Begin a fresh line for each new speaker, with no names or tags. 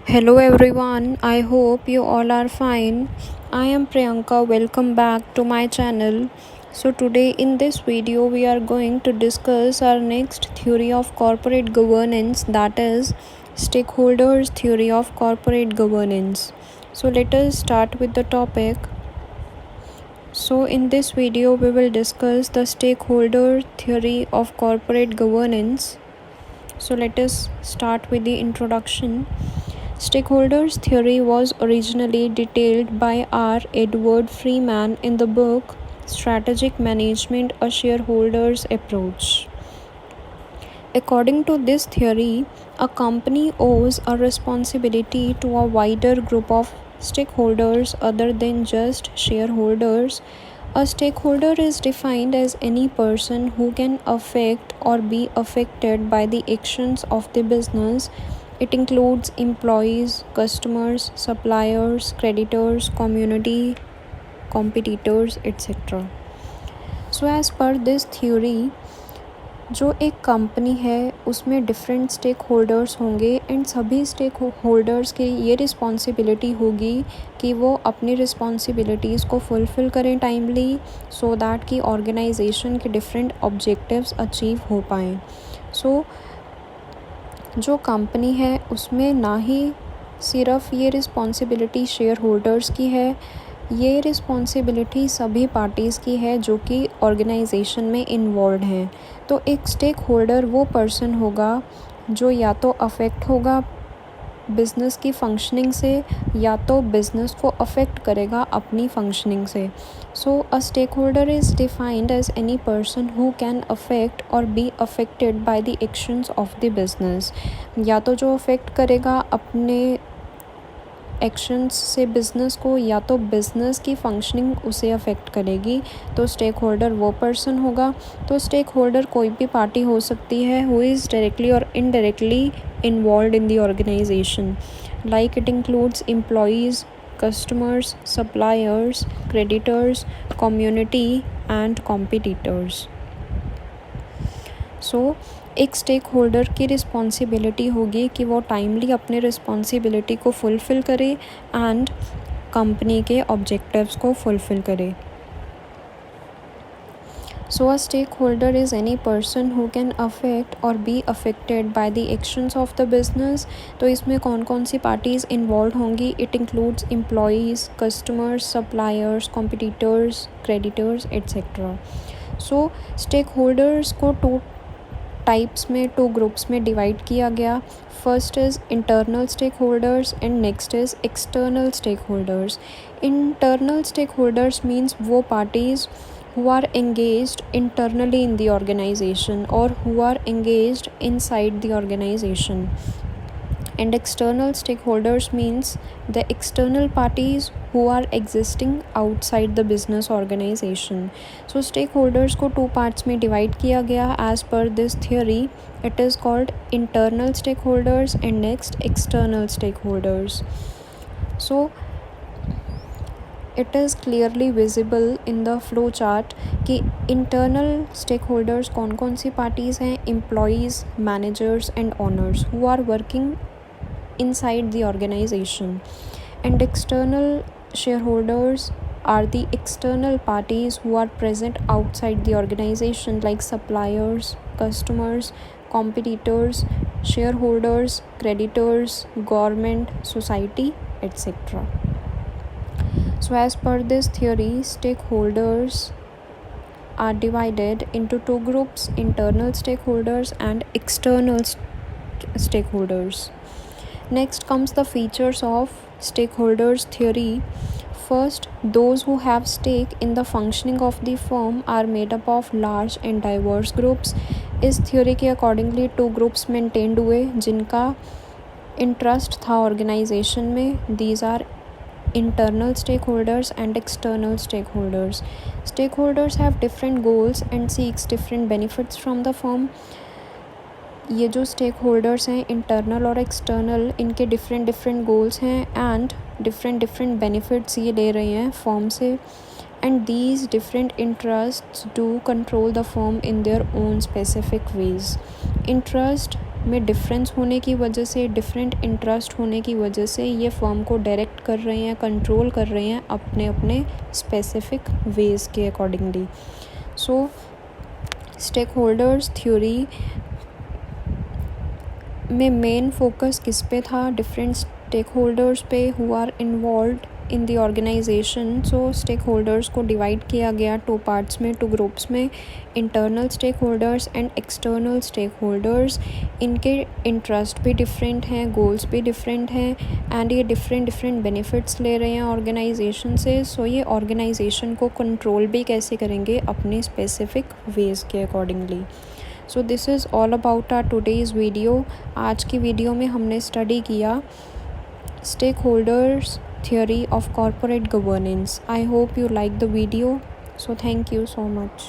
Hello everyone, I hope you all are fine. I am Priyanka, welcome back to my channel. So today in this video we are going to discuss our next theory of corporate governance, that is stakeholders theory of corporate governance. So let us start with the topic. So in this video we will discuss the stakeholder theory of corporate governance. So let us start with the introduction. Stakeholders theory was originally detailed by R. Edward Freeman in the book Strategic Management: A Shareholder's Approach. According to this theory, a company owes a responsibility to a wider group of stakeholders other than just shareholders. A stakeholder is defined as any person who can affect or be affected by the actions of the business. It includes employees, customers, suppliers, creditors, community, competitors, etc. So as per this theory, जो एक company है उसमें different stake holders होंगे and सभी stake holders की ये responsibility होगी कि वो अपनी रिस्पॉन्सिबिलिटीज़ को फुलफ़िल करें टाइमली, सो दैट कि ऑर्गेनाइजेशन के डिफरेंट ऑब्जेक्टिव्स अचीव हो पाएँ. सो जो कंपनी है उसमें ना ही सिर्फ ये रिस्पॉन्सिबिलिटी शेयर होल्डर्स की है, ये रिस्पॉन्सिबिलिटी सभी पार्टीज़ की है जो कि ऑर्गेनाइजेशन में इन्वॉल्व हैं. तो एक स्टेक होल्डर वो पर्सन होगा जो या तो अफेक्ट होगा बिज़नेस की फंक्शनिंग से या तो बिज़नेस को अफेक्ट करेगा अपनी फंक्शनिंग से. So a stakeholder is defined as any person who can affect or be affected by the actions of the business. या तो जो अफेक्ट करेगा अपने एक्शंस से बिज़नेस को, या तो बिज़नेस की फंक्शनिंग उसे अफेक्ट करेगी, तो स्टेक होल्डर वो पर्सन होगा. तो स्टेक होल्डर कोई भी पार्टी हो सकती है हु इज़ डायरेक्टली और indirectly involve in the organisation. Like it includes employees, customers, suppliers, creditors, community and competitors. So एक स्टेक होल्डर की रिस्पॉन्सिबिलिटी होगी कि वो टाइमली अपने रिस्पॉन्सिबिलिटी को फुलफ़िल करे एंड कंपनी के ऑब्जेक्टिव्स को फुलफ़िल करे. So a stakeholder is any person who can affect or be affected by the actions of the business. तो इसमें कौन कौन सी पार्टीज़ इन्वॉल्व होंगी? It includes employees, customers, suppliers, competitors, creditors, etcetera. So stakeholders को two groups में divide किया गया. First is internal stakeholders and next is external stakeholders. Internal stakeholders means वो parties who are engaged internally in the organization or who are engaged inside the organization. And external stakeholders means the external parties who are existing outside the business organization. So stakeholders को two parts में divide किया गया as per this theory. It is called internal stakeholders and next external stakeholders. So it is clearly visible in the flow chart कि internal stakeholders कौन कौन सी parties हैं? Employees, managers and owners who are working inside the organisation. And external shareholders are the external parties who are present outside the organization, like suppliers, customers, competitors, shareholders, creditors, government, society, etc. So as per this theory, stakeholders are divided into two groups: internal stakeholders and external stakeholders. Next comes the features of stakeholders theory. First, those who have stake in the functioning of the firm are made up of large and diverse groups. इस theory के accordingly two groups maintained हुए जिनका interest था organization में. These are internal stakeholders and external stakeholders. Stakeholders have different goals and seeks different benefits from the firm. ये जो stakeholders हैं internal और एक्सटर्नल, इनके डिफरेंट गोल्स हैं एंड डिफरेंट बेनिफिट्स ये ले रहे हैं फर्म से. And these different interests do control the firm in their own specific ways. Interest में डिफरेंस होने की वजह से, डिफरेंट इंटरेस्ट होने की वजह से ये फर्म को डायरेक्ट कर रहे हैं, कंट्रोल कर रहे हैं अपने अपने स्पेसिफिक वेज के accordingly. So stakeholders theory में मेन फोकस किस पे था? डिफरेंट स्टेक होल्डर्स पे who are involved in the organisation. So stakeholders को डिवाइड किया गया 2 पार्ट्स में, 2 ग्रुप्स में, internal stakeholders and external stakeholders. इनके इंटरेस्ट भी डिफरेंट हैं, गोल्स भी डिफरेंट हैं एंड ये डिफरेंट बेनिफिट्स ले रहे हैं ऑर्गेनाइजेशन से। सो ये ऑर्गेनाइजेशन को कंट्रोल भी कैसे करेंगे? अपने स्पेसिफिक वेज के accordingly. So this is all about our today's video. आज की वीडियो में हमने स्टडी किया stakeholders theory of corporate governance. I hope you like the video. So thank you so much.